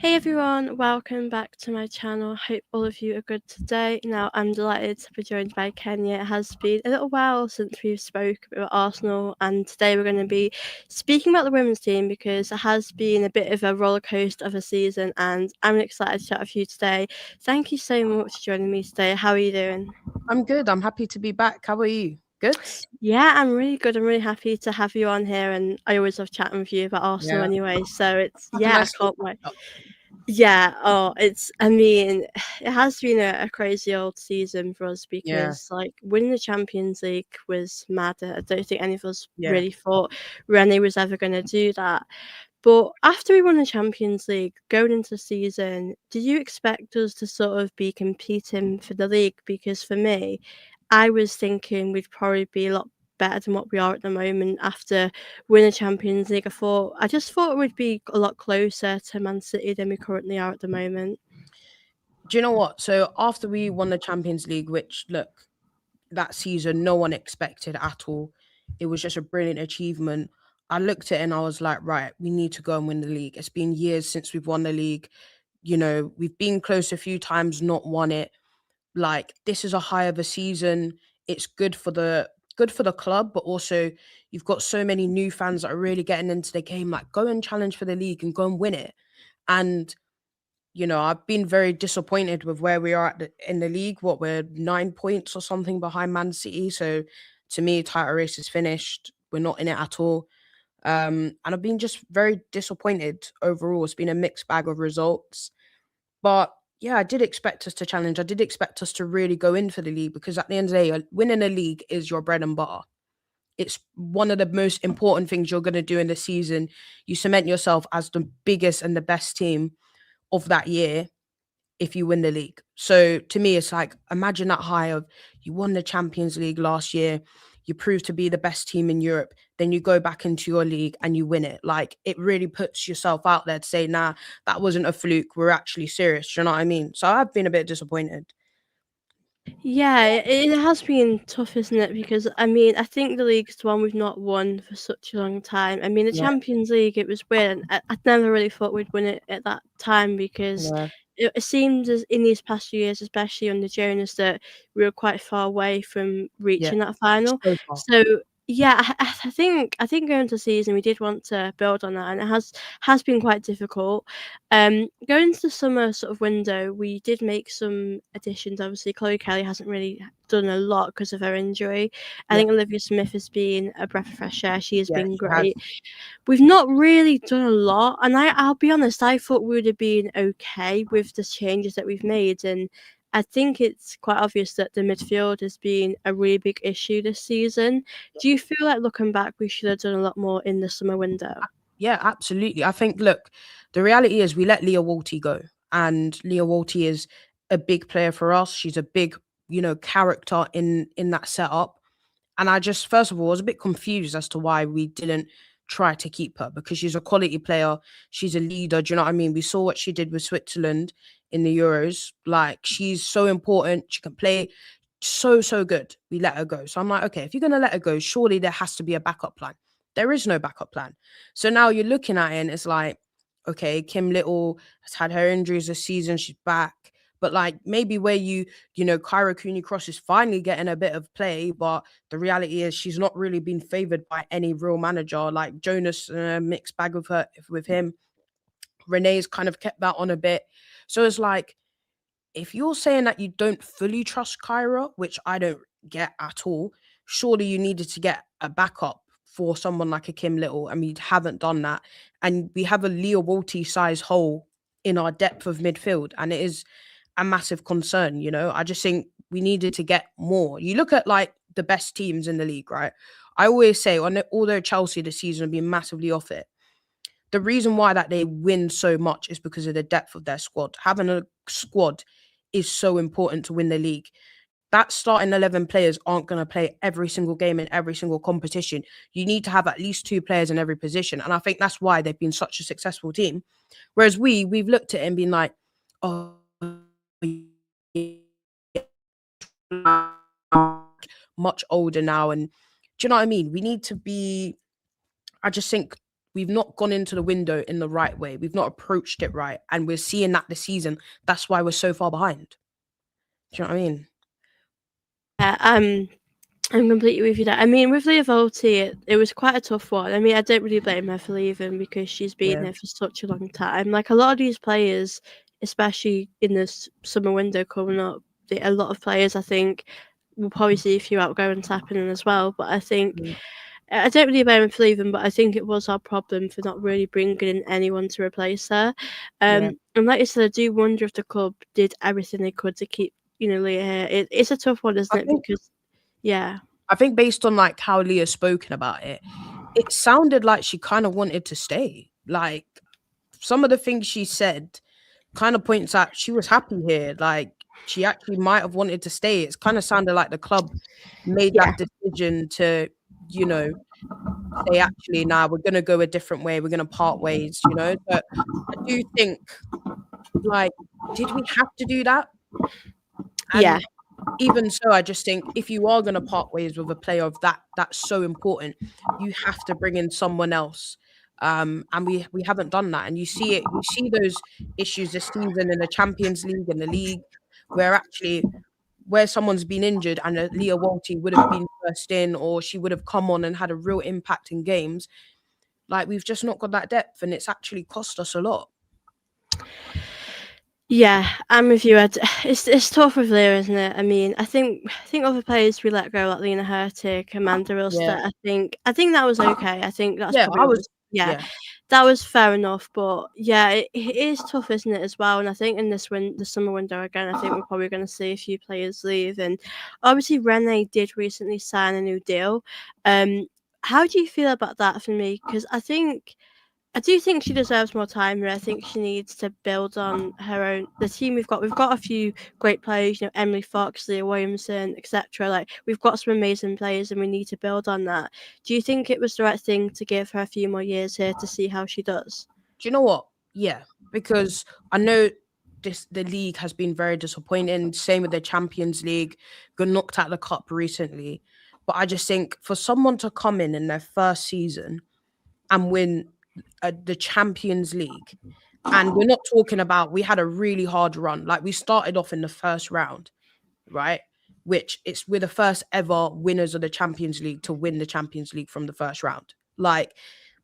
Hey everyone, welcome back to my channel. Hope all of you are good today. Now, I'm delighted to be joined by Kenya. It has been a little while since we've spoke about Arsenal, and today we're going to be speaking about the women's team because it has been a bit of a roller coaster of a season, and I'm excited to chat with you today. Thank you so much for joining me today. How are you doing? I'm good. I'm happy to be back. How are you? Good? Yeah, I'm really good. I'm really happy to have you on here, and I always love chatting with you about Arsenal Yeah. anyway. So Have a I nice can't wait. up. Yeah, I mean, it has been a crazy old season for us Yeah. because, like, winning the Champions League was mad. I don't think any of us Yeah. really thought Rennie was ever going to do that. But after we won the Champions League, going into the season, did you expect us to sort of be competing for the league? Because for me, I was thinking we'd probably be a lot better than what we are at the moment after winning the Champions League. I just thought we'd be a lot closer to Man City than we currently are at the moment. Do you know what? So after we won the Champions League, which look, that season no one expected at all. It was just a brilliant achievement. I looked at it and I was like, right, we need to go and win the league. It's been years since we've won the league. We've been close a few times, not won it. Like this is a high of a season. It's good for the club, but also you've got so many new fans that are really getting into the game. Like go and challenge for the league and go and win it. And I've been very disappointed with where we are in the league. What we're 9 points or something behind Man City. So to me, title race is finished. We're not in it at all. And I've been just very disappointed overall. It's been a mixed bag of results. But yeah, I did expect us to challenge. I did expect us to really go in for the league because at the end of the day, winning a league is your bread and butter. It's one of the most important things you're going to do in the season. You cement yourself as the biggest and the best team of that year if you win the league. So to me, it's like imagine that high of you won the Champions League last year, you proved to be the best team in Europe, then you go back into your league and you win it. Like it really puts yourself out there to say, nah, that wasn't a fluke. We're actually serious. Do you know what I mean? So I've been a bit disappointed. Yeah, it has been tough, isn't it? Because I mean, I think the league's the one we've not won for such a long time. I mean, the Yeah, Champions League, it was weird. I never really thought we'd win it at that time because yeah, it seemed as in these past few years, especially under Jonas, that we were quite far away from yeah. reaching that final. So far. So yeah, I think going into the season we did want to build on that, and it has been quite difficult. Going into the summer sort of window, we did make some additions. Obviously, Chloe Kelly hasn't really done a lot because of her injury. I Yeah, think Olivia Smith has been a breath of fresh air. She has yeah, been she has. great. We've not really done a lot, and I'll be honest, I thought we would have been okay with the changes that we've made, and I think it's quite obvious that the midfield has been a really big issue this season. Do you feel like looking back, we should have done a lot more in the summer window? Yeah, absolutely. I think, look, the reality is we let Leah Walty go, and Leah Walty is a big player for us. She's a big, character in that setup. And I just, first of all, was a bit confused as to why we didn't try to keep her because she's a quality player. She's a leader. Do you know what I mean? We saw what she did with Switzerland in the Euros. Like, she's so important. She can play so good. We let her go. So I'm like, okay, if you're going to let her go, surely there has to be a backup plan. There is no backup plan. So now you're looking at it and it's like, okay, Kim Little has had her injuries this season. She's back. But like maybe where Kyra Cooney Cross is finally getting a bit of play, but the reality is she's not really been favored by any real manager. Like Jonas, mixed bag with him. Renee's kind of kept that on a bit. So it's like if you're saying that you don't fully trust Kyra, which I don't get at all, surely you needed to get a backup for someone like a Kim Little, and we haven't done that. And we have a Leah Walty size hole in our depth of midfield, and it is a massive concern. I just think we needed to get more. You look at like the best teams in the league, right? I always say, although Chelsea this season have been massively off it, the reason why that they win so much is because of the depth of their squad. Having a squad is so important to win the league. That starting 11 players aren't going to play every single game in every single competition. You need to have at least two players in every position. And I think that's why they've been such a successful team. Whereas we've looked at it and been like, oh, much older now. And do you know what I mean? We need to be, I just think we've not gone into the window in the right way. We've not approached it right. And we're seeing that this season. That's why we're so far behind. Do you know what I mean? Yeah, I'm completely with you there. I mean, with Leah Volti, it was quite a tough one. I mean, I don't really blame her for leaving because she's been Yeah. here for such a long time. Like a lot of these players, especially in this summer window coming up, a lot of players I think we'll probably see a few outgoings happening as well. But I think Mm. I don't really blame her for leaving, but I think it was our problem for not really bringing in anyone to replace her. Yeah. And like you said, I do wonder if the club did everything they could to keep Leah here. It's a tough one, isn't I it? think Because yeah. I think based on like how Leah's spoken about it, it sounded like she kind of wanted to stay. Like some of the things she said kind of points out she was happy here. Like she actually might have wanted to stay. It's kind of sounded like the club made Yeah. that decision to, you know, say actually, nah, we're gonna go a different way. We're gonna part ways. But I do think like, did we have to do that? Yeah. And even so, I just think if you are going to part ways with a player of that's so important, you have to bring in someone else. And we haven't done that. And you see it, you see those issues this season in the Champions League and the league, where actually where someone's been injured and Leah Walty would have been first in, or she would have come on and had a real impact in games. Like we've just not got that depth, and it's actually cost us a lot. Yeah, I'm with you, Ed. It's tough with Leah, isn't it? I mean, I think other players we let go, like Lena Hurtig, Amanda Yeah, Ulster, I think that was okay. I think that's yeah, probably I what was was, yeah, yeah. that was fair enough. But yeah, it is tough, isn't it, as well? And I think in the summer window again, I think we're probably going to see a few players leave. And obviously, Renee did recently sign a new deal. Um, how do you feel about that for me? Because I do think she deserves more time here. I think she needs to build on her own. The team we've got a few great players. Emily Fox, Leah Williamson, etc. Like we've got some amazing players, and we need to build on that. Do you think it was the right thing to give her a few more years here to see how she does? Do you know what? Yeah, because I know the league has been very disappointing. Same with the Champions League, got knocked out of the cup recently. But I just think for someone to come in their first season and win the Champions League, and we're not talking about we had a really hard run. Like we started off in the first round, right? Which it's we're the first ever winners of the Champions League to win the Champions League from the first round. Like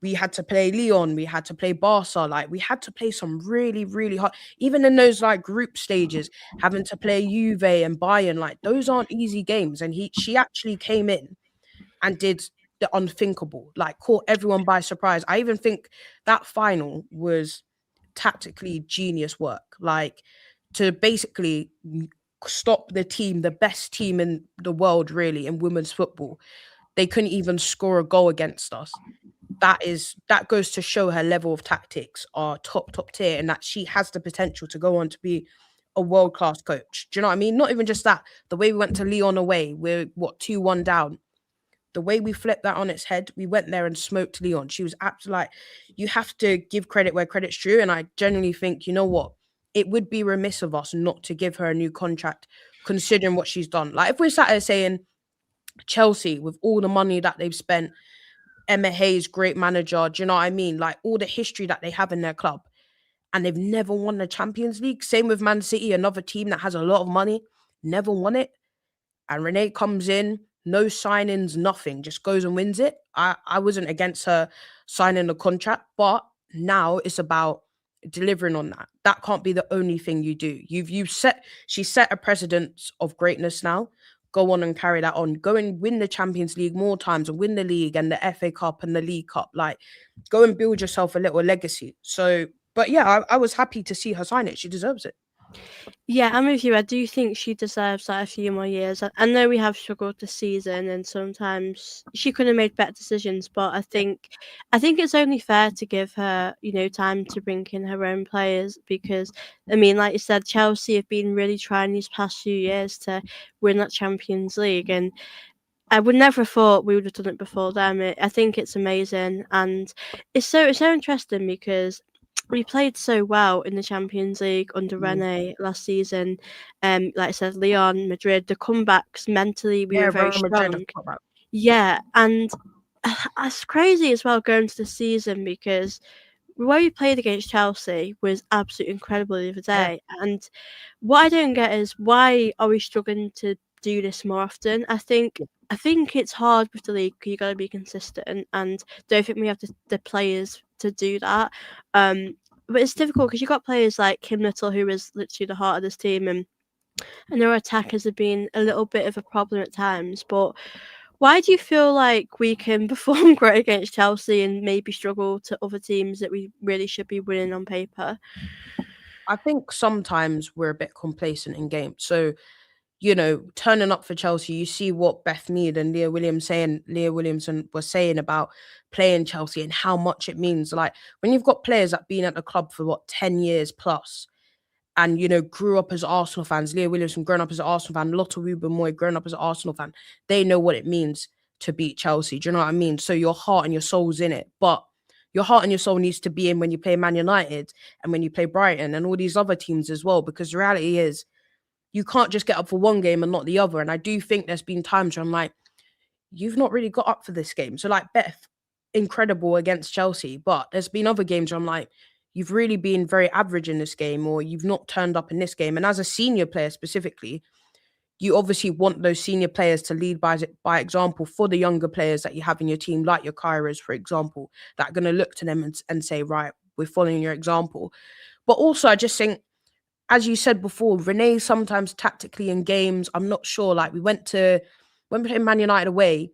we had to play Lyon, we had to play Barca, like we had to play some really, really hard. Even in those like group stages, having to play Juve and Bayern, like those aren't easy games. And she actually came in and did the unthinkable, like caught everyone by surprise. I even think that final was tactically genius work, like to basically stop the team, the best team in the world, really, in women's football. They couldn't even score a goal against us. That goes to show her level of tactics are top tier, and that she has the potential to go on to be a world class coach. Do you know what I mean? Not even just that. The way we went to Lyon away, we're what 2-1 down. The way we flipped that on its head, we went there and smoked Leon. She was absolutely like, you have to give credit where credit's due. And I genuinely think, you know what? It would be remiss of us not to give her a new contract, considering what she's done. Like, if we're sat here saying Chelsea, with all the money that they've spent, Emma Hayes, great manager, do you know what I mean? Like, all the history that they have in their club, and they've never won the Champions League. Same with Man City, another team that has a lot of money, never won it. And Renee comes in, no signings, nothing, just goes and wins it. I wasn't against her signing the contract, but now it's about delivering on that. That can't be the only thing you do. She set a precedent of greatness now. Go on and carry that on. Go and win the Champions League more times and win the league and the FA Cup and the League Cup. Like, go and build yourself a little legacy. So, but yeah, I was happy to see her sign it. She deserves it. Yeah, I'm with you. I do think she deserves like a few more years. I know we have struggled this season, and sometimes she could have made better decisions. But I think it's only fair to give her, time to bring in her own players because, I mean, like you said, Chelsea have been really trying these past few years to win that Champions League, and I would never have thought we would have done it before them. I think it's amazing, and it's so interesting because we played so well in the Champions League under Mm. Rene last season. Like I said, Leon, Madrid, the comebacks mentally we were Yeah, very Real Madrid. strong. Yeah, and It's crazy as well going to the season because the way we played against Chelsea was absolutely incredible the other Yeah, day. And what I don't get is why are we struggling to do this more often? I think it's hard with the league. You got to be consistent, and don't think we have the players to do that. Um, but it's difficult because you got players like Kim Little, who is literally the heart of this team, and I know our attackers have been a little bit of a problem at times. But why do you feel like we can perform great against Chelsea and maybe struggle to other teams that we really should be winning on paper? I think sometimes we're a bit complacent in games. So, turning up for Chelsea, you see what Beth Mead and Leah Williamson were saying about playing Chelsea and how much it means. Like when you've got players that been at the club for 10 years plus, and grew up as Arsenal fans. Leah Williamson grown up as an Arsenal fan. Lotta Ruben Moy grown up as an Arsenal fan. They know what it means to beat Chelsea. Do you know what I mean? So your heart and your soul's in it, but your heart and your soul needs to be in when you play Man United and when you play Brighton and all these other teams as well. Because the reality is, you can't just get up for one game and not the other. And I do think there's been times where I'm like, you've not really got up for this game. So like Beth, incredible against Chelsea, but there's been other games where I'm like, you've really been very average in this game, or you've not turned up in this game. And as a senior player specifically, you obviously want those senior players to lead by example for the younger players that you have in your team, like your Kyras, for example, that are going to look to them and say, right, we're following your example. But also, I just think, as you said before, Renee sometimes tactically in games, I'm not sure. Like when we played Man United away,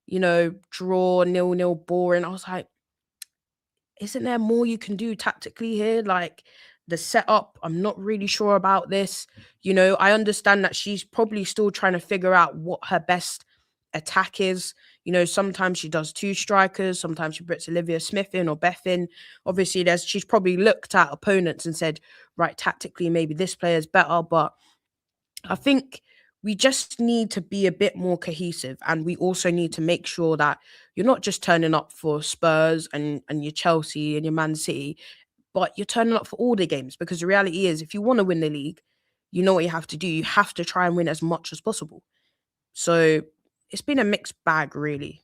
draw 0-0 boring. I was like, isn't there more you can do tactically here? Like the setup, I'm not really sure about this. I understand that she's probably still trying to figure out what her best attack is. Sometimes she does two strikers, sometimes she puts Olivia Smith in or Beth in. Obviously, she's probably looked at opponents and said, right, tactically, maybe this player is better, but I think we just need to be a bit more cohesive, and we also need to make sure that you're not just turning up for Spurs and your Chelsea and your Man City, but you're turning up for all the games, because the reality is if you want to win the league, you know what you have to do. You have to try and win as much as possible. So it's been a mixed bag, really.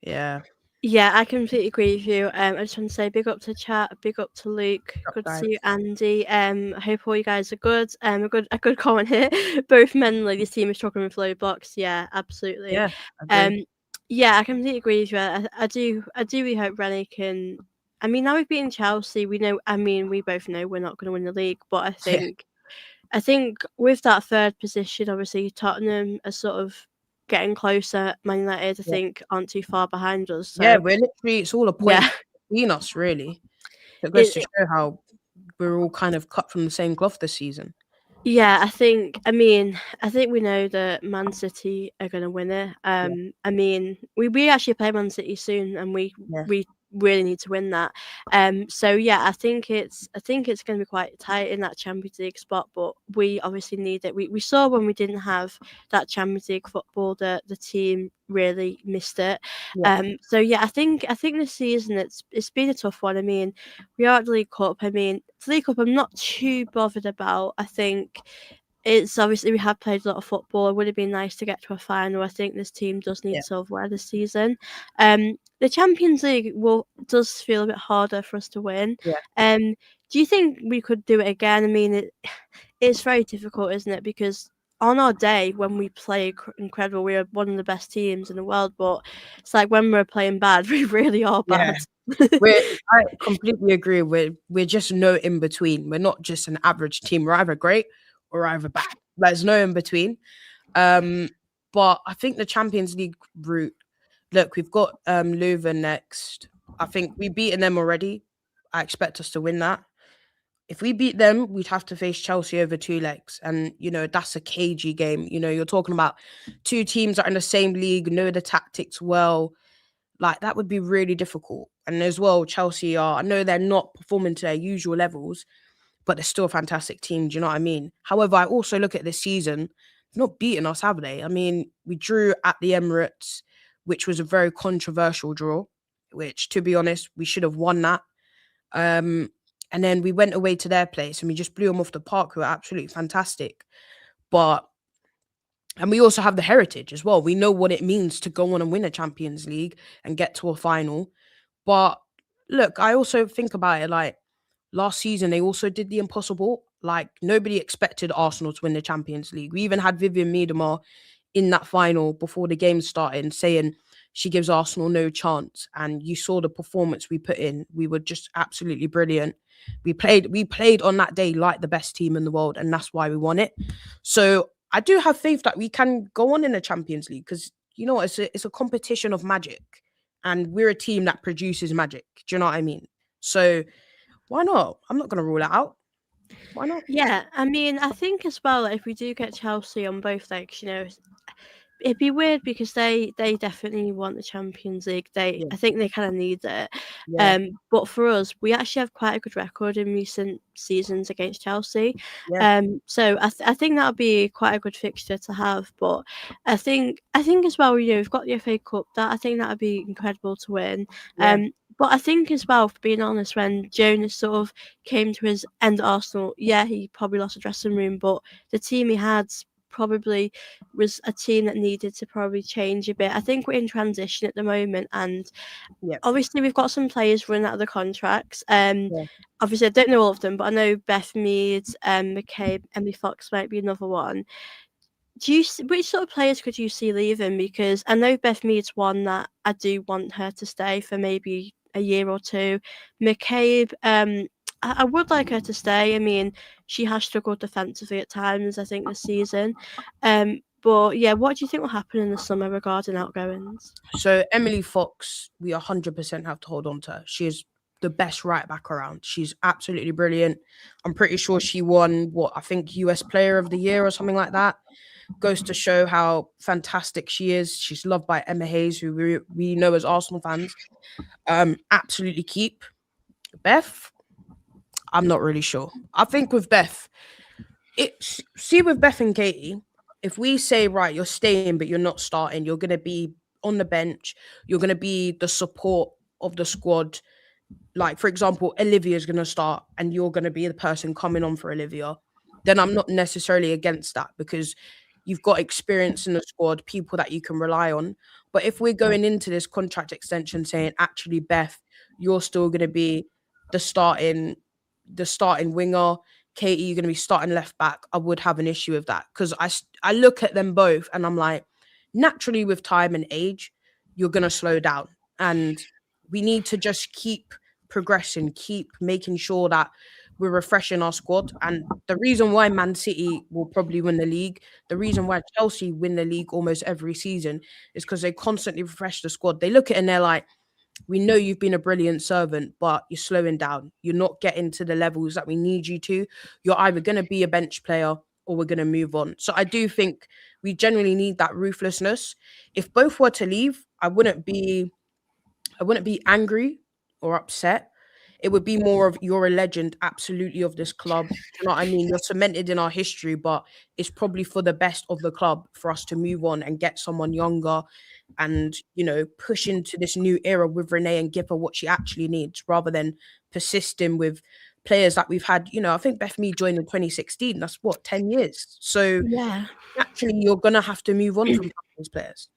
Yeah. Yeah, I completely agree with you. I just want to say big up to chat, big up to Luke. Up, Good to see you, guys. Andy. I hope all you guys are good. A good comment here. Both men and ladies team is struggling with low blocks. Yeah, absolutely. Yeah, agree. Um, yeah, I completely agree with you. I do really hope Rennie can. I mean, now we've beaten Chelsea. We know. I mean, we both know we're not going to win the league, but I Yeah, think I think with that third position, obviously Tottenham are sort of getting closer. Man United, I yeah. think, aren't too far behind us. Yeah, So it's all a yeah, point between us, really. It goes to it show how we're all kind of cut from the same cloth this season. yeah, I think we know that Man City are gonna win it. Yeah, I mean, we actually play Man City soon, and we yeah, we really need to win that. So yeah, I think it's gonna be quite tight in that Champions League spot, but we obviously need it. We saw when we didn't have that Champions League football that the team really missed it. yeah, So yeah, I think this season it's been a tough one. I mean, we are at the League Cup. I mean, the League Cup I'm not too bothered about. I think it's obviously we have played a lot of football. It would have been nice to get to a final. I think this team does need yeah, silverware this season. The Champions League does feel a bit harder for us to win. yeah, Do you think we could do it again? I mean, it's very difficult, isn't it? Because on our day when we play incredible, we are one of the best teams in the world. But it's like when we're playing bad, we really are yeah. bad. I completely agree. We're just no in between. We're not just an average team. We're either great or either bad. There's no in between. Um, but I think the Champions League route. Look, we've got Leuven next. I think we've beaten them already. I expect us to win that. If we beat them, we'd have to face Chelsea over two legs. And, that's a cagey game. You're talking about two teams that are in the same league, know the tactics well. Like, that would be really difficult. And as well, Chelsea I know they're not performing to their usual levels, but they're still a fantastic team. Do you know what I mean? However, I also look at this season, they've not beaten us, have they? I mean, we drew at the Emirates, which was a very controversial draw, which, to be honest, we should have won that. Um, and then we went away to their place and we just blew them off the park, who were absolutely fantastic. But And we also have the heritage as well. We know what it means to go on and win a Champions League and get to a final. But look, I also think about it like last season, they also did the impossible. Like nobody expected Arsenal to win the Champions League. We even had Vivian Miedema in that final before the game started saying she gives Arsenal no chance. And you saw the performance we put in. We were just absolutely brilliant. We played on that day like the best team in the world, and that's why we won it. So I do have faith that we can go on in the Champions League because you know it's a competition of magic, and we're a team that produces magic. Do you know what I mean? So why not? I'm not going to rule it out. Why not? Yeah, I mean, I think as well, like, if we do get Chelsea on both legs, it'd be weird because they definitely want the Champions League. Yeah, I think they kind of need it. yeah, But for us, we actually have quite a good record in recent seasons against Chelsea. yeah, So I think that'll be quite a good fixture to have. But I think as well, we've got the FA Cup. That I think that'd be incredible to win. yeah, But I think as well, for being honest, when Jonas sort of came to his end at Arsenal, yeah, he probably lost a dressing room, but the team he had probably was a team that needed to probably change a bit. I think we're in transition at the moment, and yeah, obviously we've got some players running out of the contracts. yeah. Obviously I don't know all of them, but I know Beth Mead, McCabe, Emily Fox might be another one. Which sort of players could you see leaving? Because I know Beth Mead's one that I do want her to stay for maybe a year or two. McCabe, I would like her to stay. I mean, she has struggled defensively at times, I think, this season. But yeah, what do you think will happen in the summer regarding outgoings? So Emily Fox, we 100% have to hold on to her. She is the best right back around. She's absolutely brilliant. I'm pretty sure she won what I think US Player of the Year or something like that. Goes to show how fantastic she is. She's loved by Emma Hayes, who we know as Arsenal fans. Absolutely keep. Beth, I'm not really sure. I think with Beth, see with Beth and Katie, if we say right, you're staying but you're not starting, you're gonna be on the bench, you're gonna be the support of the squad. Like for example, Olivia's gonna start and you're gonna be the person coming on for Olivia, then I'm not necessarily against that because you've got experience in the squad, people that you can rely on. But if we're going into this contract extension saying actually, Beth, you're still gonna be the starting the starting winger, Katie, you're going to be starting left back, I would have an issue with that because I look at them both and I'm like, naturally with time and age, you're going to slow down, and we need to just keep progressing, keep making sure that we're refreshing our squad. And the reason why Man City will probably win the league, the reason why Chelsea win the league almost every season is because they constantly refresh the squad. They look at it and they're like, we know you've been a brilliant servant, but you're slowing down. You're not getting to the levels that we need you to. You're either going to be a bench player or we're going to move on. So I do think we generally need that ruthlessness. If both were to leave, I wouldn't be angry or upset. It would be more of you're a legend, absolutely, of this club. Do you know what I mean? You're cemented in our history, but it's probably for the best of the club for us to move on and get someone younger and, push into this new era with Renee and give her what she actually needs rather than persisting with players that we've had. I think Beth Mead joined in 2016. That's what, 10 years. So Yeah. naturally, you're going to have to move on from these players.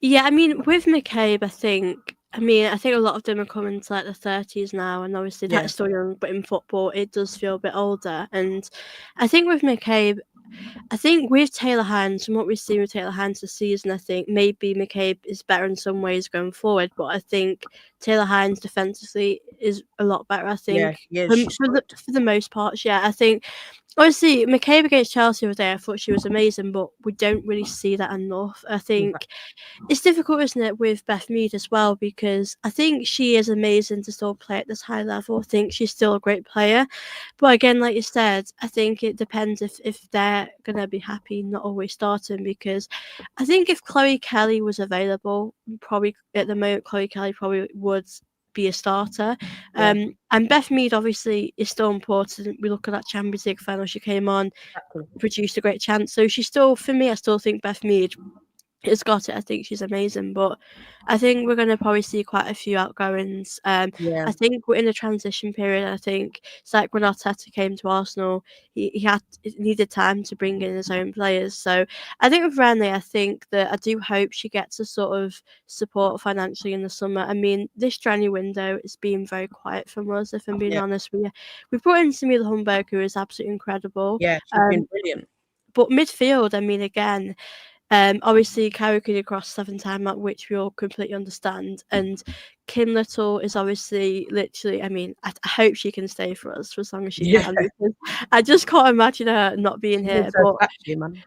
Yeah, I mean, with McCabe, I think a lot of them are coming to like the 30s now, and obviously Yeah, that's still young, but in football, it does feel a bit older. And I think with McCabe, I think with Taylor Hines, and what we've seen with Taylor Hines this season, I think maybe McCabe is better in some ways going forward, but I think Taylor Hines defensively is a lot better. I yeah, think yeah, for, she's for the solid. for the most part, yeah. I think obviously McCabe against Chelsea was there. I thought she was amazing, but we don't really see that enough. I think Exactly. it's difficult, isn't it, with Beth Mead as well, because I think she is amazing to still play at this high level. I think she's still a great player. But again, like you said, I think it depends if they're going to be happy not always starting, because I think if Chloe Kelly was available, probably at the moment, Chloe Kelly probably would be a starter. Yeah, And Beth Mead obviously is still important. We look at that Champions League final, she came on, exactly. produced a great chance. So she's still, for me, I still think Beth Mead has got it. I think she's amazing, but I think we're going to probably see quite a few outgoings. Yeah, I think we're in a transition period. I think it's like when Arteta came to Arsenal, he needed time to bring in his own players. So I think with Rennie, I think that I do hope she gets a sort of support financially in the summer. I mean, this January window has been very quiet from us. If I'm being yeah, honest, we brought in Samira Humberg, who is absolutely incredible. yeah. She's been Um, brilliant. but midfield, I mean, again, obviously, Kyrie could across 7 time at which we all completely understand. And Kim Little is obviously literally, I mean, I hope she can stay for us for as long as she Yeah, can because I just can't imagine her not being she here. needs her But statue, man.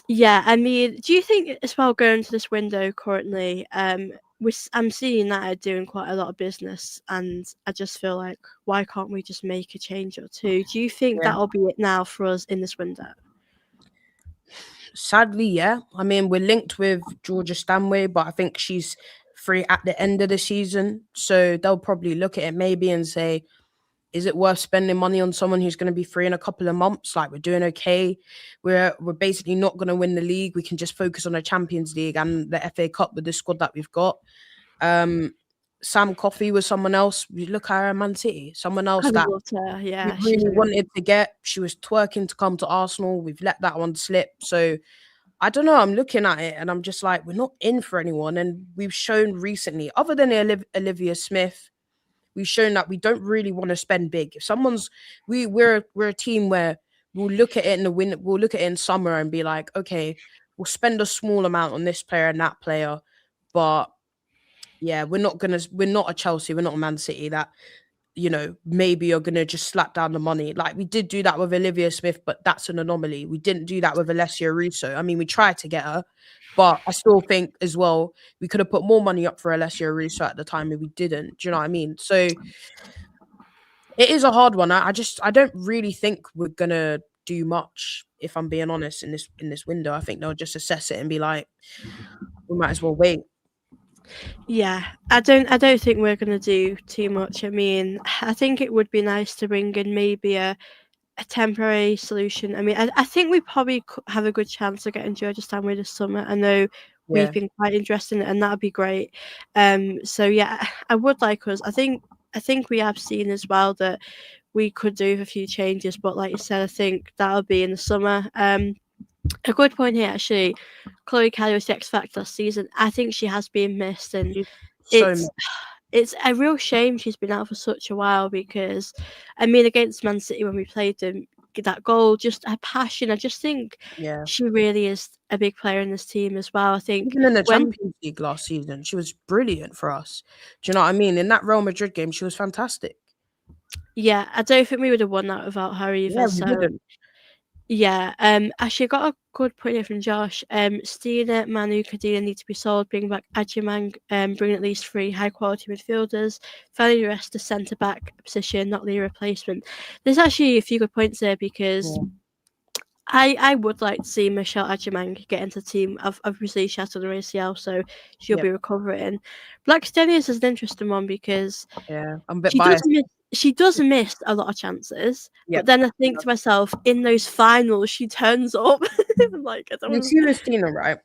yeah, I mean, do you think as well going to this window currently, I'm seeing that are doing quite a lot of business, and I just feel like why can't we just make a change or two? Do you think Yeah. that'll be it now for us in this window? Sadly, yeah. I mean, we're linked with Georgia Stanway, but I think she's free at the end of the season. So they'll probably look at it maybe and say, is it worth spending money on someone who's going to be free in a couple of months? Like we're doing okay. We're basically not going to win the league. We can just focus on the Champions League and the FA Cup with the squad that we've got. Um, Sam Coffey was someone else. We look at her, Man City, someone I else that love her. we Yeah, she's really amazing. wanted to get. She was twerking to come to Arsenal. We've let that one slip. So I don't know. I'm looking at it and I'm just like, we're not in for anyone. And we've shown recently, other than Olivia Smith, we've shown that we don't really want to spend big. If someone's, we're a team where we'll look at it in the win. We'll look at it in summer and be like, okay, we'll spend a small amount on this player and that player, but yeah, we're not a Chelsea, we're not a Man City that maybe you're gonna just slap down the money. Like we did do that with Olivia Smith, but that's an anomaly. We didn't do that with Alessia Russo. I mean, we tried to get her, but I still think as well we could have put more money up for Alessia Russo at the time if we didn't. Do you know what I mean? So it is a hard one. I don't really think we're gonna do much if I'm being honest in this window. I think they'll just assess it and be like, we might as well wait. Yeah, I don't think we're gonna do too much. I mean, I think it would be nice to bring in maybe a temporary solution. I mean, I think we probably have a good chance of getting Georgia Stanway this summer. I know we've Yeah, been quite interested in it, and that'd be great. So yeah, I would like us. I think we have seen as well that we could do a few changes, but like you said, I think that'll be in the summer. A good point here, actually. Chloe Kelly was the X Factor last season. I think she has been missed, and she's so it's it's a real shame she's been out for such a while because, I mean, against Man City when we played them, that goal, just her passion. I just think yeah. she really is a big player in this team as well. I think Even in the when, Champions League last season, she was brilliant for us. Do you know what I mean? In that Real Madrid game, she was fantastic. yeah, I don't think we would have won that without her either. Yeah, we So didn't. yeah, actually, I got a good point here from Josh. Stina, Manu, Kadina need to be sold. Bring back Ajimang. Bring at least 3 high quality midfielders. Finally, rest the centre back position, not the replacement. There's actually a few good points there because Yeah, I would like to see Michelle Ajimang get into the team. Obviously, she has done her ACL, so she'll yep, be recovering. Black Stenius is an interesting one because yeah. I'm a bit she does biased. miss she does miss a lot of chances, but Yep. then I think to myself, in those finals, she turns up. I'm like, I don't You want see with Stina, right?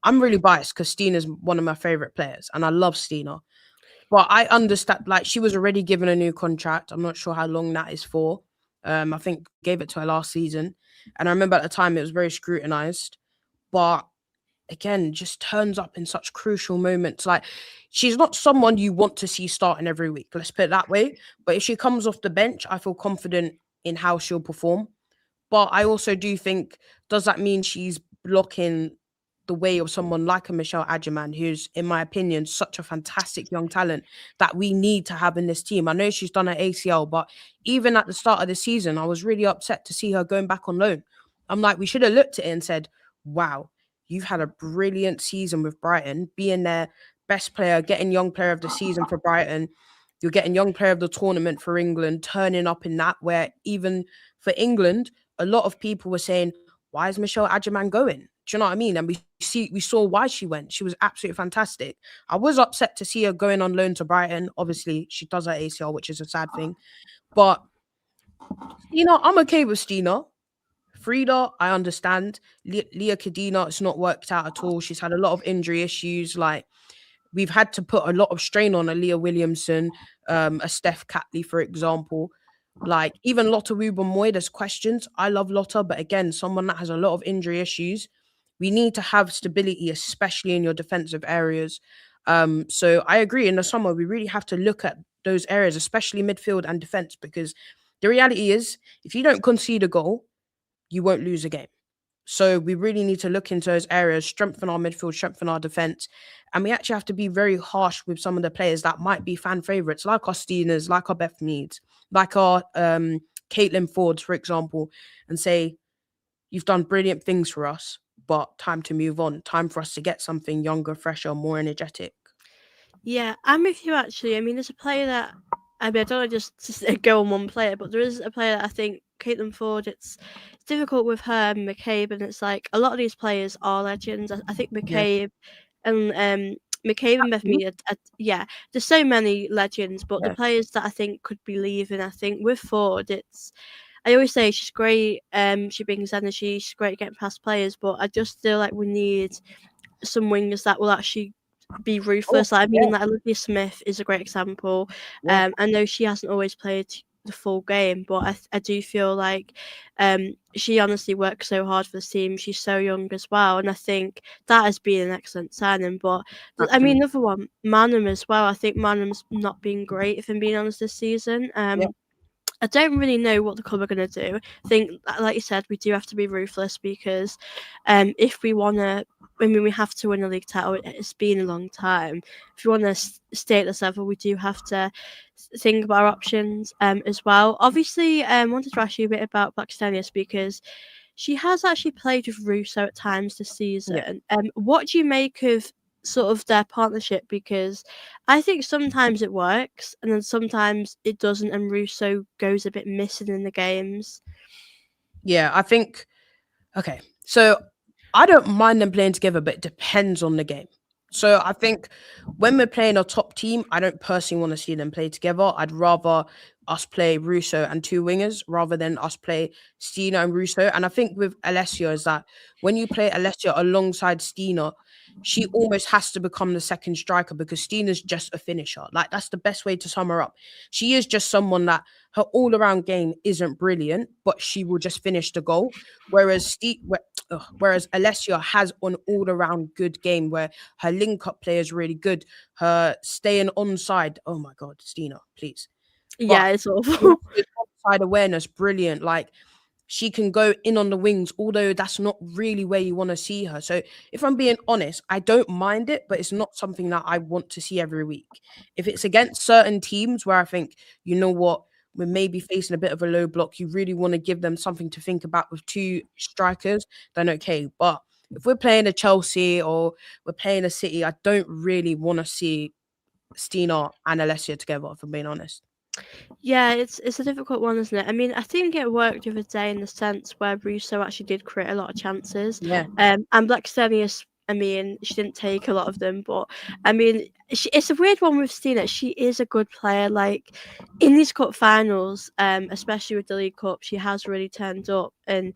I'm really biased because Stina's one of my favorite players, and I love Stina. But I understand, like, she was already given a new contract. I'm not sure how long that is for. I think gave it to her last season, and I remember at the time it was very scrutinized. But again, just turns up in such crucial moments. Like she's not someone you want to see starting every week. Let's put it that way. But if she comes off the bench, I feel confident in how she'll perform. But I also do think, does that mean she's blocking the way of someone like a Michelle Adjaman, who's, in my opinion, such a fantastic young talent that we need to have in this team? I know she's done her ACL, but even at the start of the season, I was really upset to see her going back on loan. I'm like, we should have looked at it and said, wow, you've had a brilliant season with Brighton, being their best player, getting young player of the season for Brighton. You're getting young player of the tournament for England, turning up in that, where even for England, a lot of people were saying, why is Michelle Adjaman going? Do you know what I mean? And we saw why she went. She was absolutely fantastic. I was upset to see her going on loan to Brighton. Obviously, she does her ACL, which is a sad thing. But Stina, I'm okay with Stina. Frida, I understand. Leah Kadena, it's not worked out at all. She's had a lot of injury issues. Like, we've had to put a lot of strain on a Leah Williamson, a Steph Catley, for example. Like, even Lotta Ruben-Moy, there's questions. I love Lotta, but again, someone that has a lot of injury issues. We need to have stability, especially in your defensive areas. So I agree. In the summer, we really have to look at those areas, especially midfield and defense, because the reality is, if you don't concede a goal, you won't lose a game. So we really need to look into those areas, strengthen our midfield, strengthen our defense. And we actually have to be very harsh with some of the players that might be fan favorites, like our Steeners, like our Beth Meads, like our Caitlin Fords, for example, and say, you've done brilliant things for us, but time to move on. Time for us to get something younger, fresher, more energetic. Yeah, I'm with you actually. I mean, there's a player that I mean, I don't want to just go on one player, but there is a player that I think Caitlin Ford. It's difficult with her and McCabe, and it's like a lot of these players are legends. I think Yeah. McCabe and Beth Mhm. Mead, yeah, there's so many legends, but the Yeah. players that I think could be leaving, I think with Ford, it's I always say she's great. She brings energy. She's great at getting past players, but I just feel like we need some wingers that will actually be Oh, ruthless. Like, I yeah. mean, like Olivia Smith is a great example. Yeah. I know she hasn't always played the full game, but I do feel like she honestly works so hard for the team. She's so young as well, and I think that has been an excellent signing. But I mean, Absolutely. another one, Manham as well. I think Manham's not been great, if I'm being honest, this season. Yeah. I don't really know what the club are going to do. I think, like you said, we do have to be ruthless because if we want to, I mean, we have to win a league title. It's been a long time. If we want to stay at this level, we do have to think about our options as well. Obviously, I wanted to ask you a bit about Blackstenius because she has actually played with Russo at times this Yeah. season. What do you make of sort of their partnership? Because I think sometimes it works and then sometimes it doesn't, and Russo goes a bit missing in the games. Yeah. I think, okay. So I don't mind them playing together, but it depends on the game. So I think when we're playing a top team, I don't personally want to see them play together. I'd rather us play Russo and two wingers rather than us play Stina and Russo. And I think with Alessia is that when you play Alessia alongside Stina, she almost has to become the second striker because Stina's just a finisher. Like, that's the best way to sum her up. She is just someone that her all-around game isn't brilliant, but she will just finish the goal. Whereas Alessia has an all-around good game where her link-up play is really good. Her staying onside, oh my God, Stina, please. But Yeah, it's awful. Alessia's offside awareness, brilliant. Like, she can go in on the wings, although that's not really where you want to see her. So if I'm being honest, I don't mind it, but it's not something that I want to see every week. If it's against certain teams where I think, you know what, we're maybe facing a bit of a low block, you really want to give them something to think about with two strikers, then okay. But if we're playing a Chelsea or we're playing a City, I don't really want to see Stina and Alessia together, if I'm being honest. Yeah, it's a difficult one, isn't it? I mean, I think it worked the other day in the sense where Russo actually did create a lot of chances. Yeah, And Blackstenius, I mean, she didn't take a lot of them, but I mean, it's a weird one with Stina. She is a good player. Like in these cup finals, especially with the League Cup, she has really turned up, and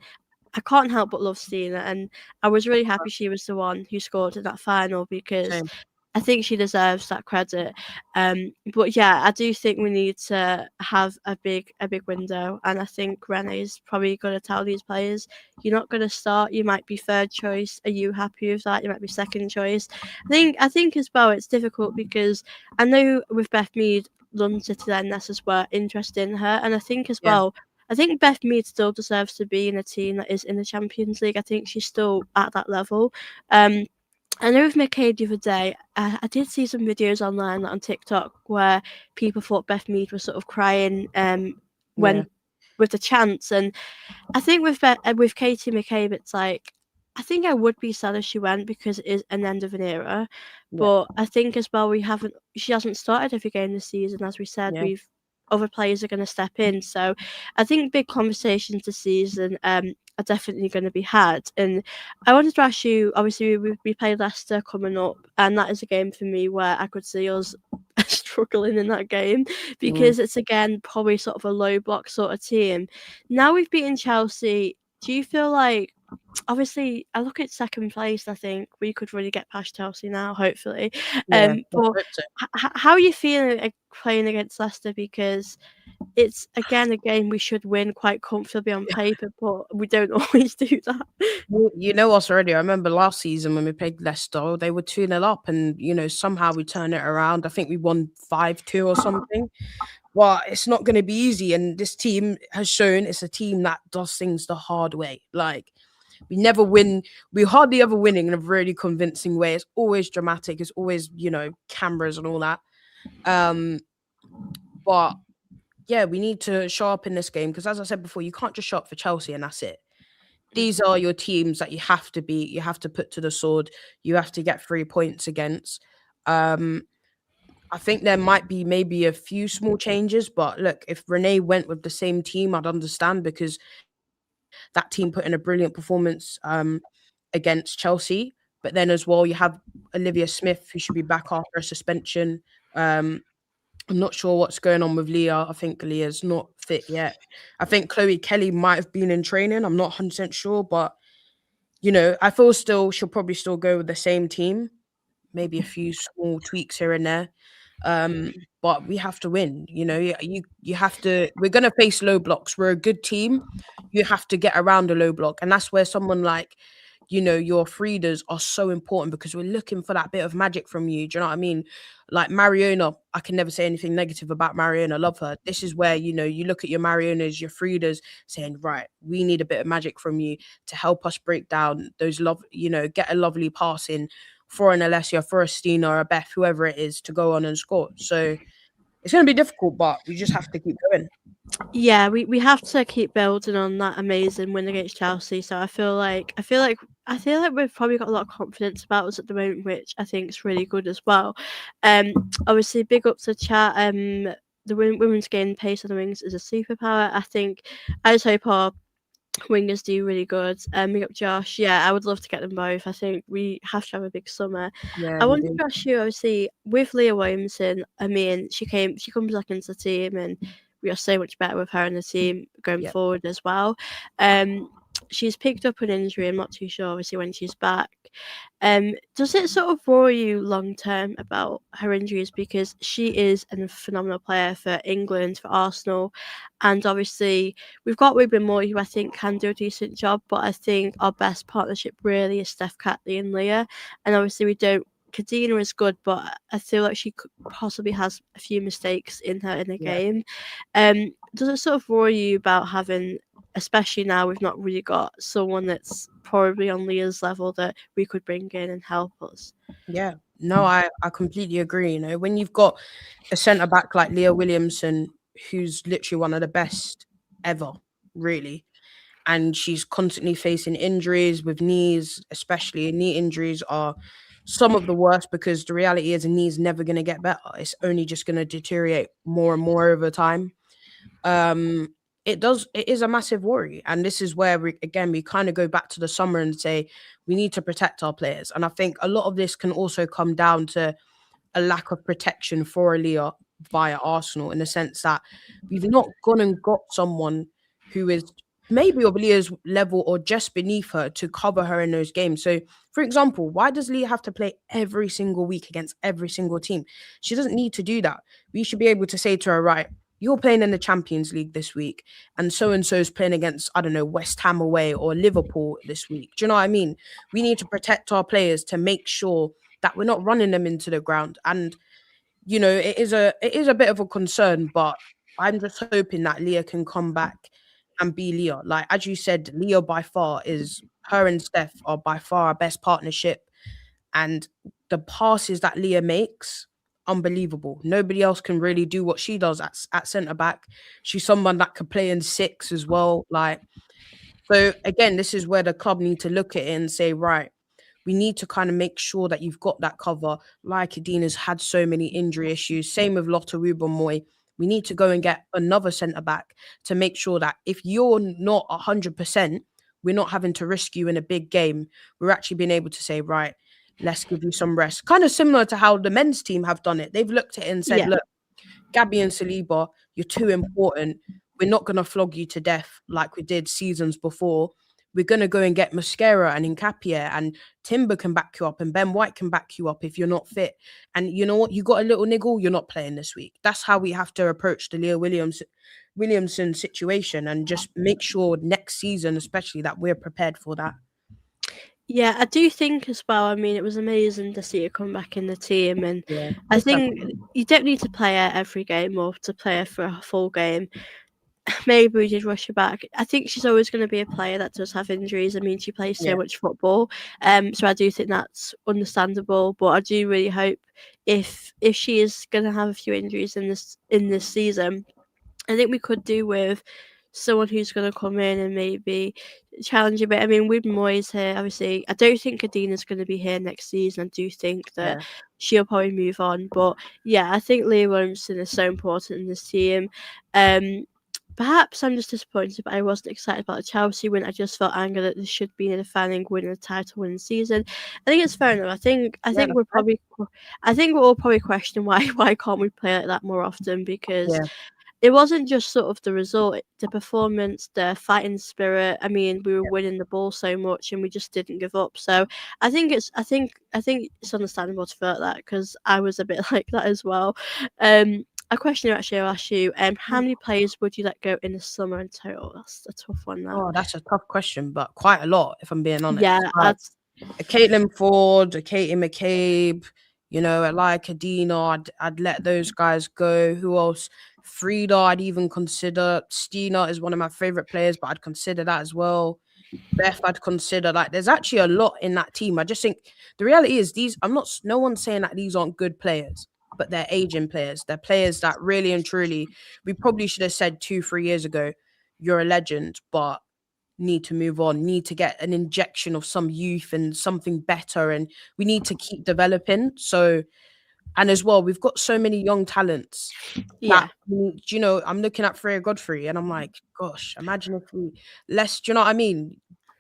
I can't help but love Stina. And I was really happy she was the one who scored in that final because same. I think she deserves that credit. But yeah, I do think we need to have a big window, and I think Rene is probably going to tell these players, "You're not going to start. You might be third choice. Are you happy with that? You might be second choice." I think as well it's difficult because I know with Beth Mead, London City then Nessas were interested in her, and I think as Yeah, well. I think Beth Mead still deserves to be in a team that is in the Champions League. I think she's still at that level. Um, I know with McCabe the other day, I did see some videos online on TikTok where people thought Beth Mead was sort of crying yeah, when with the chance, and I think with Katie McCabe, it's like I think I would be sad if she went because it is an end of an era, yeah, but I think as well she hasn't started every game this season, as we said. yeah, We've other players are going to step in, so I think big conversations this season are definitely going to be had. And I wanted to ask you, obviously we play Leicester coming up, and that is a game for me where I could see us struggling in that game mm, because it's again probably sort of a low block sort of team. Now we've beaten Chelsea. do you feel like obviously I look at second place, I think we could really get past Chelsea now, hopefully. Yeah, let's But hope so. how are you feeling playing against Leicester? Because it's again a game we should win quite comfortably on paper, but we don't always do that. Well, you know us already. I remember last season when we played Leicester, they were 2-0 up, and somehow we turned it around. I think we won 5-2 or something. Well, it's not going to be easy, and this team has shown it's a team that does things the hard way. Like, we never win, we hardly ever winning in a really convincing way. It's always dramatic, it's always, cameras and all that. Um, but yeah, we need to show up in this game because, as I said before, you can't just show up for Chelsea and that's it. These are your teams that you have to beat, you have to put to the sword, you have to get 3 points against. Um, I think there might be maybe a few small changes, but look, if Renee went with the same team, I'd understand because that team put in a brilliant performance against Chelsea. But then as well, you have Olivia Smith, who should be back after a suspension. Um, I'm not sure what's going on with Leah. I think Leah's not fit yet. I think Chloe Kelly might have been in training. I'm not 100% sure, but I feel still she'll probably still go with the same team, maybe a few small tweaks here and there. But we have to win. You have to. We're gonna face low blocks. We're a good team. You have to get around a low block, and that's where someone like, your Friedas are so important because we're looking for that bit of magic from you. Do you know what I mean? Like Mariona, I can never say anything negative about Mariona. Love her. This is where you look at your Marionas, your Friedas, saying, right, we need a bit of magic from you to help us break down those love. Get a lovely pass in for an Alessia, for a Stina or a Beth, whoever it is, to go on and score. So it's going to be difficult, but we just have to keep going. Yeah, we have to keep building on that amazing win against Chelsea. So I feel like we've probably got a lot of confidence about us at the moment, which I think is really good as well. Obviously, big up to chat. The women's game pace on the wings is a superpower. I just hope our wingers do really good. We got Josh. Yeah, I would love to get them both. I think we have to have a big summer. Yeah, I we wanted do. to ask you, obviously, with Leah Williamson. I mean, she comes back into the team, and we are so much better with her in the team going Yeah. forward as well. Um, she's picked up an injury. I'm not too sure, obviously, when she's back. Does it sort of worry you long term about her injuries because she is a phenomenal player for England, for Arsenal, and obviously we've got Ruben Moore who I think can do a decent job, but I think our best partnership really is Steph Catley and Leah, and obviously we don't. Kadena is good, but I feel like she possibly has a few mistakes in her in the Yeah. game. Does it sort of worry you about having, especially now we've not really got someone that's probably on Leah's level that we could bring in and help us? Yeah. No, I completely agree. When you've got a centre back like Leah Williamson, who's literally one of the best ever, really, and she's constantly facing injuries with knees, especially knee injuries are some of the worst because the reality is a knee's never going to get better. It's only just going to deteriorate more and more over time. um it is a massive worry, and this is where we kind of go back to the summer and say we need to protect our players, and I think a lot of this can also come down to a lack of protection for Aaliyah via Arsenal, in the sense that we've not gone and got someone who is maybe of Leah's level or just beneath her to cover her in those games. So, for example, why does Leah have to play every single week against every single team? She doesn't need to do that. We should be able to say to her, right, you're playing in the Champions League this week, and so is playing against, I don't know, West Ham away or Liverpool this week. Do you know what I mean? We need to protect our players to make sure that we're not running them into the ground. And it is a bit of a concern, but I'm just hoping that Leah can come back and be Leah. Like as you said, Leah by far is her and Steph are by far our best partnership, and the passes that Leah makes, unbelievable. Nobody else can really do what she does at centre back. She's someone that could play in six as well. Like, so again, this is where the club need to look at it and say, right, we need to kind of make sure that you've got that cover. Like Adina's had so many injury issues. Same with Lotta Ruben. We need to go and get another centre back to make sure that if you're not 100%, we're not having to risk you in a big game. We're actually being able to say, right, let's give you some rest. Kind of similar to how the men's team have done it. They've looked at it and said, Yeah. look, Gabby and Saliba, you're too important. We're not going to flog you to death like we did seasons before. we're gonna go and get Mascara and Incapia, and Timber can back you up, and Ben White can back you up if you're not fit. And you know what? You got a little niggle, you're not playing this week. That's how we have to approach the Leah Williamson situation, and just make sure next season, especially, that we're prepared for that. Yeah, I do think as well. I mean, it was amazing to see her come back in the team, and Yeah, I just think you don't need to play her every game or to play her for a full game. Maybe we did rush her back. I think she's always going to be a player that does have injuries. I mean, she plays so yeah, much football, so I do think that's understandable. But I do really hope if she is going to have a few injuries in this season, I think we could do with someone who's going to come in and maybe challenge a bit. I mean, with Moyes here, obviously, I don't think Adina's going to be here next season. I do think that yeah. she'll probably move on. But yeah, I think Leah Williamson is so important in this team. Um, Perhaps I'm just disappointed, but I wasn't excited about the Chelsea win. I just felt angry that this should be in a fanning winning a title winning season. I think it's fair enough. I Yeah, think that's we're right. probably I think we're all probably questioning why can't we play like that more often, because Yeah, it wasn't just sort of the result, the performance, the fighting spirit. I mean, we were winning the ball so much and we just didn't give up. So I think it's understandable to feel like that, because I was a bit like that as well. A question actually I'll ask you: how yeah. many players would you let go in the summer in total? That's a tough one. That. Oh, that's a tough question, but quite a lot, if I'm being Yeah, honest. Like a Caitlin Ford, a Katie McCabe, a like Adina, I'd let those guys go. Who else? Frida, I'd even consider. Stina is one of my favorite players, but I'd consider that as well. Beth, I'd consider. Like, there's actually a lot in that team. I just think the reality is these. I'm not. No one's saying that these aren't good players, but they're aging players. They're players that really and truly, we probably should have said 2, 3 years ago, you're a legend, but need to move on, need to get an injection of some youth and something better, and we need to keep developing. So, and as well, we've got so many young talents that, yeah, I'm looking at Freya Godfrey and I'm like, gosh, imagine if we less, do you know what I mean?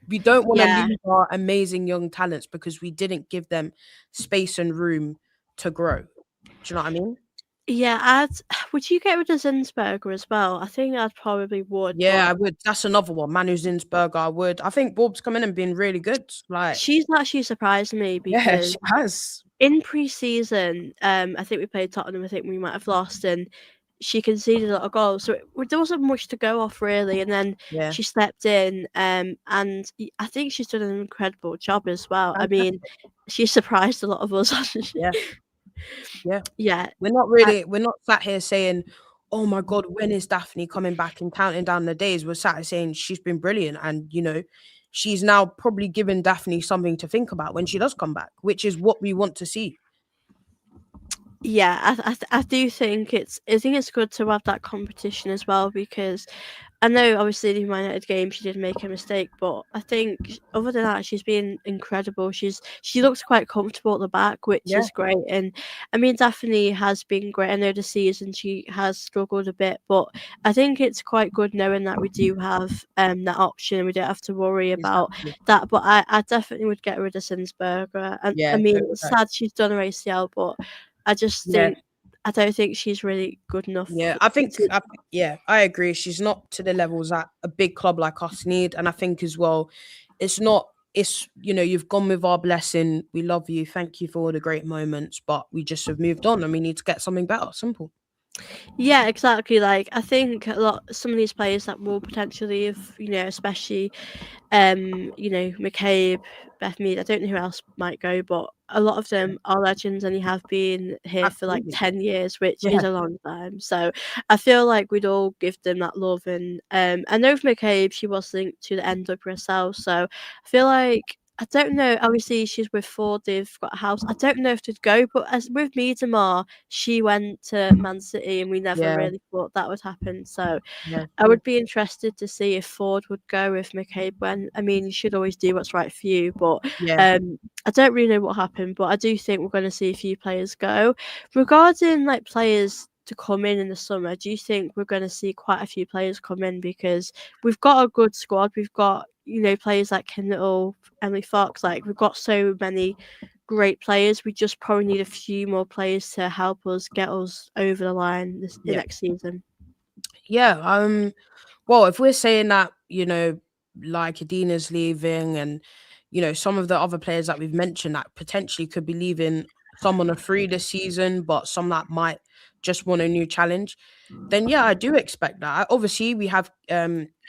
We don't want to yeah, lose our amazing young talents because we didn't give them space and room to grow. Do you know what I mean? yeah. Would you get rid of Zinsberger as well? I think I probably would, Yeah, but I would. That's another one. Manu Zinsberger, I would. I think Bob's come in and been really good. Like, she's actually surprised me yeah, because she has. in pre-season, I think we played Tottenham. I think we might have lost, and she conceded a lot of goals, so there wasn't much to go off really. And then Yeah, she stepped in, and I think she's done an incredible job as well. I mean, fantastic. she surprised a lot of us, hasn't she? Yeah, yeah. Yeah, I, We're not sat here saying, "Oh my God, when is Daphne coming back?" and counting down the days. We're sat here saying she's been brilliant, and she's now probably given Daphne something to think about when she does come back, which is what we want to see. yeah, I do think it's good to have that competition as well, because I know obviously the Man United game she did make a mistake, but I think other than that she's been incredible. She looks quite comfortable at the back, which Yeah, is great. And I mean Daphne has been great. I know this season she has struggled a bit, but I think it's quite good knowing that we do have that option and we don't have to worry about exactly. that. But I definitely would get rid of Sinsberger. And I Yeah, mean so it's sad she's done her ACL, but I just yeah, think I don't think she's really good enough yeah. I think, to. yeah, I agree. She's not to the levels that a big club like us need, and I think as well, it's not. It's you've gone with our blessing. We love you. Thank you for all the great moments, but we just have moved on, and we need to get something better. Simple. Yeah, exactly. Like I think some of these players that will potentially have, especially McCabe, Beth Mead. I don't know who else might go, but a lot of them are legends and they have been here for like Absolutely. 10 years, which Yeah. is a long time. So I feel like we'd all give them that love. And I know with McCabe, she was linked to the NWSL, so I feel like. I don't know. Obviously, she's with Ford. They've got a house. I don't know if they'd go, but as with Miedemar, she went to Man City, and we never Yeah. really thought that would happen. So Yeah. I True. would be interested to see if Ford would go if McCabe went. I mean, you should always do what's right for you, but Yeah. I don't really know what happened, but I do think we're going to see a few players go. Regarding like players to come in the summer, do you think we're going to see quite a few players come in, because we've got a good squad? We've got players like Kendall, Emily Fox. Like we've got so many great players. We just probably need a few more players to help us get us over the line Yeah. next season. Yeah. Well, if we're saying that, like Adina's leaving, and some of the other players that we've mentioned that potentially could be leaving, some on a free this season, but some that might just want a new challenge, then yeah, I do expect that. Obviously, we have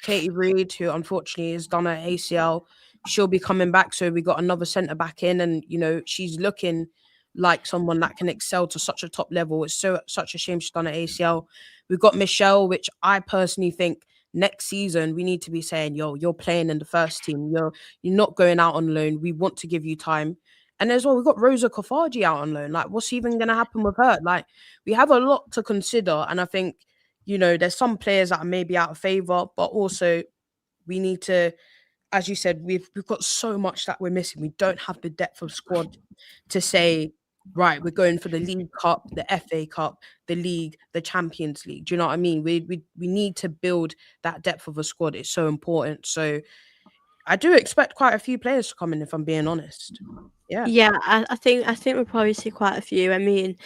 Katie Reid, who unfortunately has done her ACL. She'll be coming back, so we got another centre back in, and she's looking like someone that can excel to such a top level. It's such a shame she's done an ACL. We've got Michelle, which I personally think next season we need to be saying, yo, you're playing in the first team. You're not going out on loan. We want to give you time. And as well, we've got Rosa Kofaji out on loan. Like, what's even going to happen with her? Like, we have a lot to consider. And I think, there's some players that are maybe out of favor, but also we need to, as you said, we've got so much that we're missing. We don't have the depth of squad to say, right, we're going for the League Cup, the FA Cup, the League, the Champions League. Do you know what I mean? We need to build that depth of a squad. It's so important. So I do expect quite a few players to come in, if I'm being honest. Yeah. Yeah, I think we'll probably see quite a few. I mean,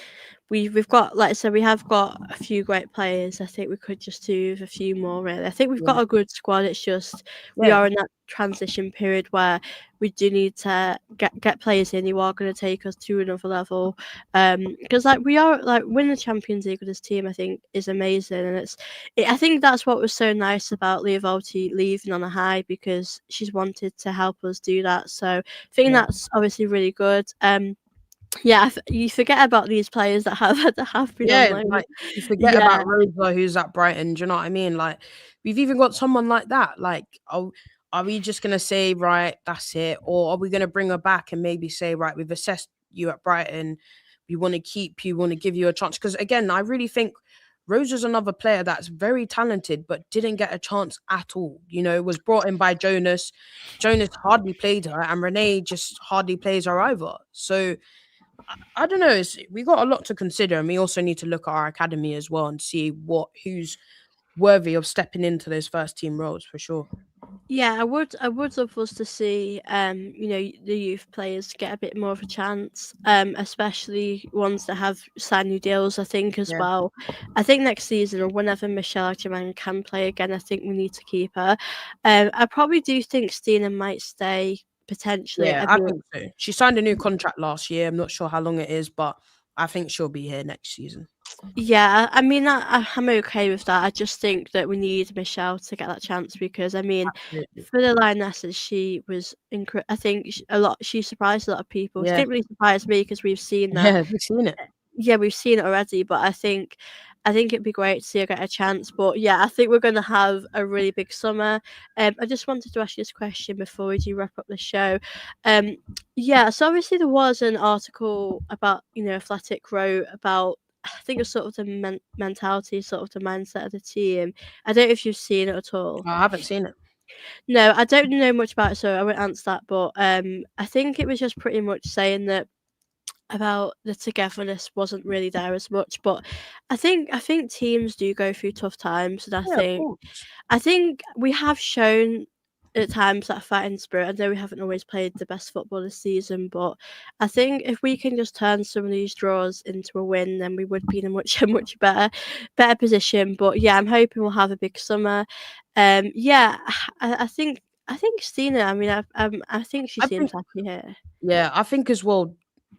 we've got, like I said, we have got a few great players. I think we could just do with a few more really. I think we've Yeah. got a good squad. It's just we Yeah. are in that transition period where we do need to get players in who are going to take us to another level. Because like we are like winning the Champions League with this team, I think is amazing, and I think that's what was so nice about Leah Volti leaving on a high, because she's wanted to help us do that. So I think Yeah. that's obviously really good. Yeah, you forget about these players that have that have been on Yeah, loan. like you forget Yeah, about Rosa, who's at Brighton. Do you know what I mean? Like we've even got someone like that. Like, are we just gonna say, right, that's it, or are we gonna bring her back and maybe say, right, we've assessed you at Brighton, we want to keep you, want to give you a chance? Because again, I really think Rosa's another player that's very talented, but didn't get a chance at all. Was brought in by Jonas. Jonas hardly played her, and Renee just hardly plays her either. So I don't know. We got a lot to consider, and we also need to look at our academy as well and see who's worthy of stepping into those first team roles for sure. yeah, I would love us to see the youth players get a bit more of a chance, especially ones that have signed new deals. I think as Yeah, well. I think next season or whenever Michelle Germain can play again, I think we need to keep her. I probably do think Stina might stay potentially. yeah, I I mean, think so. She signed a new contract last year. I'm not sure how long it is, but I think she'll be here next season. yeah, I mean, I'm okay with that. I just think that we need Michelle to get that chance, because I mean, Absolutely. for the lionesses, she was incredible. I think she surprised a lot of people. She Yeah, didn't really surprise me because we've seen that. yeah, we've seen it. Yeah, we've seen it already, but I think it'd be great to see her get a chance. But yeah, I think we're going to have a really big summer. I just wanted to ask you this question before we do wrap up the show. Um, yeah, so obviously there was an article about Athletic wrote about, I think it was sort of the mentality, sort of the mindset of the team. I don't know if you've seen it at all. I haven't seen it. No, I don't know much about it, so I won't answer that. But I think it was just pretty much saying that about the togetherness wasn't really there as much. But I think teams do go through tough times, and I Yeah, of think course. I think we have shown at times that fighting spirit. I know we haven't always played the best football this season, but I think if we can just turn some of these draws into a win, then we would be in a much a much better position. But yeah, I'm hoping we'll have a big summer. Yeah, I think Stina. I mean, I think she I seems think happy here. Yeah, I think as well.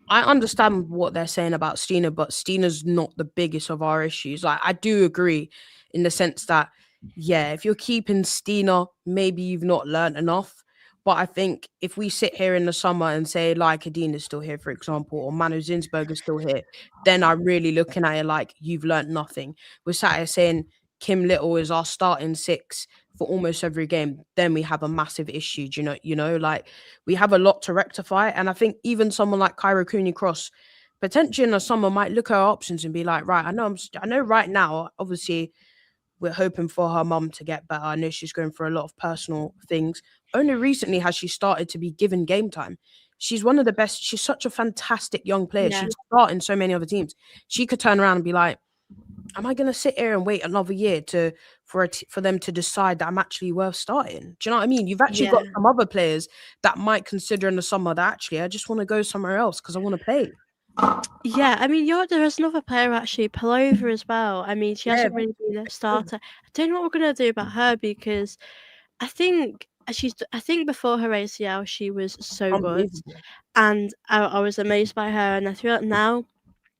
I understand what they're saying about Stina, but Stina's not the biggest of our issues. Like, I do agree in the sense that, yeah, if you're keeping Stina, maybe you've not learned enough. But I think if we sit here in the summer and say, like, Adina's still here, for example, or Manu Zinsberg is still here, then I'm really looking at it like you've learned nothing. We're sat here saying Kim Little is our starting six for almost every game, then we have a massive issue. Do like we have a lot to rectify. And I think even someone like Kyra Cooney Cross, potentially in the summer, might look at her options and be like, right, I know right now, obviously, we're hoping for her mum to get better. I know she's going through a lot of personal things. Only recently has she started to be given game time. She's one of the best. She's such a fantastic young player. Yeah. She'd start in so many other teams. She could turn around and be like, am I going to sit here and wait another year for them to decide that I'm actually worth starting? Do you know what I mean? You've actually got Yeah. some other players that might consider in the summer that actually I just want to go somewhere else because I want to play. Yeah, I mean, there is another player actually, Palova as well. I mean, she Yeah, hasn't really been a that's starter. I don't know what we're gonna do about her, because I think I think before her ACL, she was so good, Unbelievable. and I was amazed by her. And I feel like now,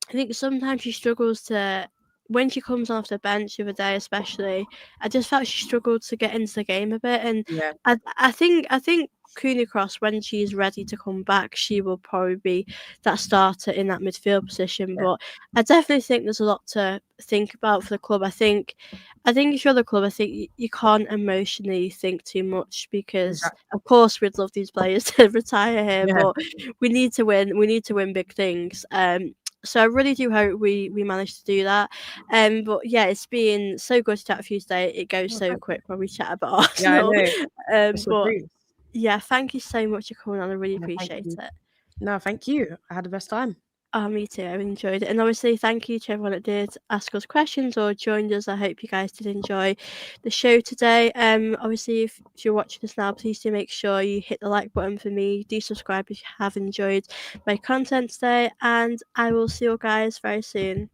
I think sometimes she struggles to when she comes off the bench the other day, especially. I just felt she struggled to get into the game a bit, and Yeah, I think Cooney Cross, when she's ready to come back, she will probably be that starter in that midfield position. yeah, But I definitely think there's a lot to think about for the club. I think if you're the club, I think you can't emotionally think too much because, exactly. of course, we'd love these players to retire here, Yeah, but we need to win. We need to win big things. So I really do hope we manage to do that. But yeah, it's been so good to chat with you today. It goes oh, so thank you. quick when we chat about Yeah, I Arsenal. know. It's a But breeze. yeah, thank you so much for coming on. I really No, thank appreciate you. it. No, thank you. I had the best time. Oh, me too. I enjoyed it. And obviously, thank you to everyone that did ask us questions or joined us. I hope you guys did enjoy the show today. Obviously, if you're watching this now, please do make sure you hit the like button for me. Do subscribe if you have enjoyed my content today. And I will see you guys very soon.